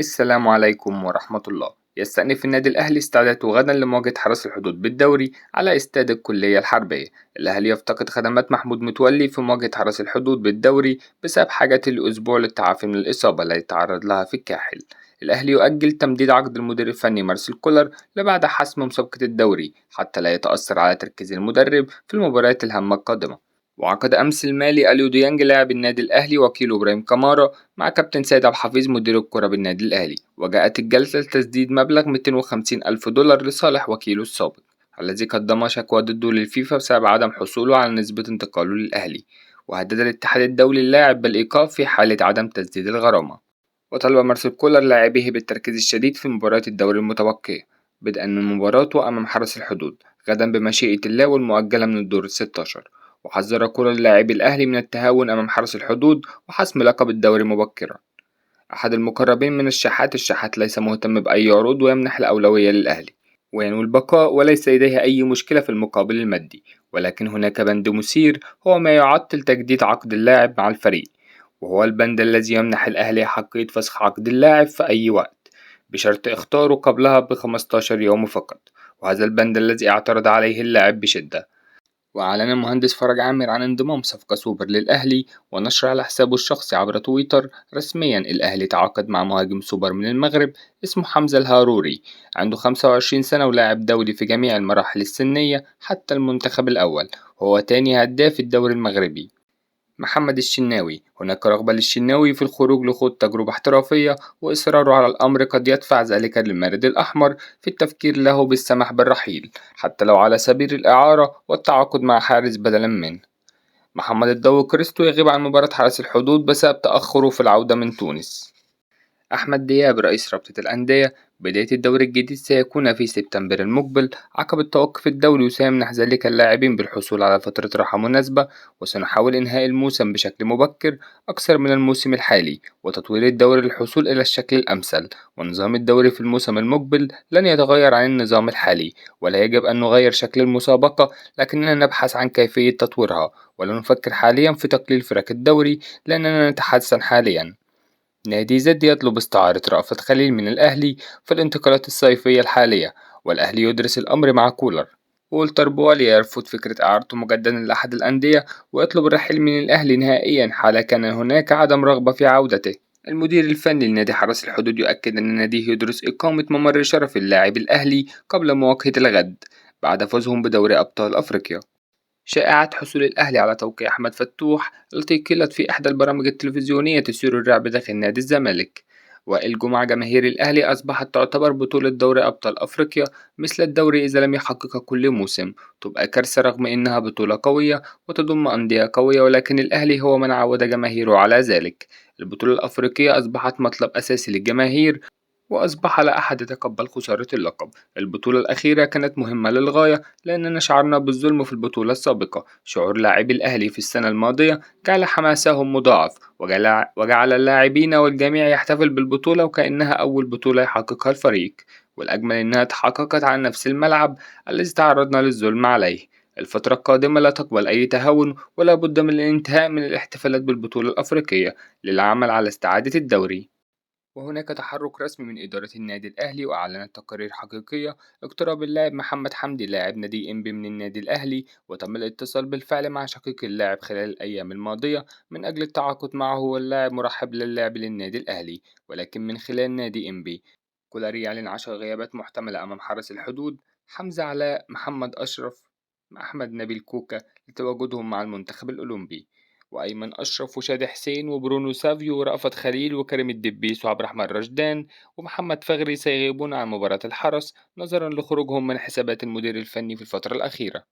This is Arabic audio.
السلام عليكم ورحمة الله. يستأنف النادي الأهلي استعداده غدا لمواجهة حرس الحدود بالدوري على استاد الكلية الحربية. الأهلي يفتقد خدمات محمود متولي في مواجهة حرس الحدود بالدوري بسبب حاجته لأسبوع للتعافي من الإصابة التي تعرض لها في الكاحل. الأهلي يؤجل تمديد عقد المدير الفني مارسيل كولر لبعد حسم مسابقة الدوري حتى لا يتأثر على تركيز المدرب في المباريات الهامة القادمة. وعقد أمس المالي أليو ديانج لاعب النادي الأهلي وكيله إبراهيم كمارا مع كابتن سيد عبد الحفيظ مدير الكرة بالنادي الأهلي، وجاءت الجلسة لتسديد مبلغ 250 ألف دولار لصالح وكيله السابق الذي قدم شكوى ضده للفيفا بسبب عدم حصوله على نسبة انتقاله للأهلي. وهدد الاتحاد الدولي اللاعب بالإيقاف في حالة عدم تسديد الغرامة. وطلب مارسيل كولر لاعبيه بالتركيز الشديد في مباريات الدوري المتبقية بدءا من مباراته أمام حرس الحدود غدا بمشيئة الله والمؤجلة من الدور الستاشر. وحذر كولر لاعبي الأهلي من التهاون أمام حرس الحدود وحسم لقب الدوري مبكرا. أحد المقربين من الشحات ليس مهتم بأي عروض ويمنح الأولوية للأهلي وينوي البقاء وليس لديه أي مشكلة في المقابل المادي، ولكن هناك بند مثير هو ما يعطل تجديد عقد اللاعب مع الفريق، وهو البند الذي يمنح الأهلي حقية فسخ عقد اللاعب في أي وقت بشرط إخطاره قبلها ب15 يوم فقط، وهذا البند الذي اعترض عليه اللاعب بشدة. وأعلن المهندس فرج عامر عن انضمام صفقة سوبر للأهلي ونشر على حسابه الشخصي عبر تويتر رسميا الأهلي تعاقد مع مهاجم سوبر من المغرب اسمه حمزة الهاروري، عنده 25 سنة ولاعب دولي في جميع المراحل السنية حتى المنتخب الأول، وهو تاني هداف الدوري المغربي. محمد الشناوي: هناك رغبة للشناوي في الخروج لخوض تجربة احترافية، وإصراره على الأمر قد يدفع ذلك للمارد الأحمر في التفكير له بالسماح بالرحيل حتى لو على سبيل الإعارة والتعاقد مع حارس بدلا منه. محمد الضو كريستو يغيب عن مباراة حرس الحدود بسبب تأخره في العودة من تونس. أحمد دياب رئيس رابطة الأندية: بداية الدوري الجديد سيكون في سبتمبر المقبل عقب التوقف الدولي، وسيمنح ذلك اللاعبين بالحصول على فترة راحة مناسبة، وسنحاول إنهاء الموسم بشكل مبكر أكثر من الموسم الحالي وتطوير الدوري للحصول إلى الشكل الأمثل. ونظام الدوري في الموسم المقبل لن يتغير عن النظام الحالي، ولا يجب أن نغير شكل المسابقة، لكننا نبحث عن كيفية تطويرها، ولا نفكر حاليا في تقليل فرق الدوري لأننا نتحسن حاليا. نادي زد يطلب استعارة رأفت خليل من الأهلي في الانتقالات الصيفية الحالية، والأهلي يدرس الأمر مع كولر. وولتر بواليا يرفض فكرة إعارته مجددا لأحد الأندية ويطلب الرحيل من الأهلي نهائيا حال كان هناك عدم رغبة في عودته. المدير الفني لنادي حرس الحدود يؤكد أن ناديه يدرس إقامة ممر شرف اللاعب الأهلي قبل مواجهة الغد بعد فوزهم بدوري أبطال أفريقيا. شائعة حصول الأهلي على توقيع أحمد فتوح التي قيلت في إحدى البرامج التلفزيونية تثير الرعب داخل نادي الزمالك. والجمعة جماهير الأهلي أصبحت تعتبر بطولة دوري أبطال أفريقيا مثل الدوري إذا لم يحققها كل موسم تبقى كارثة، رغم إنها بطولة قوية وتضم أندية قوية، ولكن الأهلي هو من عود جماهيره على ذلك. البطولة الأفريقية أصبحت مطلب أساسي للجماهير، وأصبح لا أحد يتقبل خسارة اللقب. البطولة الأخيرة كانت مهمة للغاية لأننا شعرنا بالظلم في البطولة السابقة. شعور لاعبي الأهلي في السنة الماضية جعل حماسهم مضاعف، وجعل اللاعبين والجميع يحتفل بالبطولة وكأنها أول بطولة يحققها الفريق، والأجمل إنها تحققت على نفس الملعب الذي تعرضنا للظلم عليه. الفترة القادمة لا تقبل أي تهاون، ولا بد من الانتهاء من الاحتفالات بالبطولة الأفريقية للعمل على استعادة الدوري. وهناك تحرك رسمي من إدارة النادي الأهلي وأعلنت تقارير حقيقية اقتراب اللاعب محمد حمدي لاعب نادي إنبي من النادي الأهلي، وتم الاتصال بالفعل مع شقيق اللاعب خلال الأيام الماضية من أجل التعاقد معه، واللاعب مرحب للعب للنادي الأهلي ولكن من خلال نادي إنبي. كولر يعلن 10 غيابات محتملة أمام حرس الحدود: حمزة علاء، محمد أشرف، أحمد نبيل كوكا لتواجدهم مع المنتخب الأولمبي، وأيمن أشرف وشادي حسين وبرونو سافيو ورأفت خليل وكريم الدبيس وعبد الرحمن رشدان ومحمد فخري سيغيبون عن مباراة الحرس نظرا لخروجهم من حسابات المدير الفني في الفترة الأخيرة.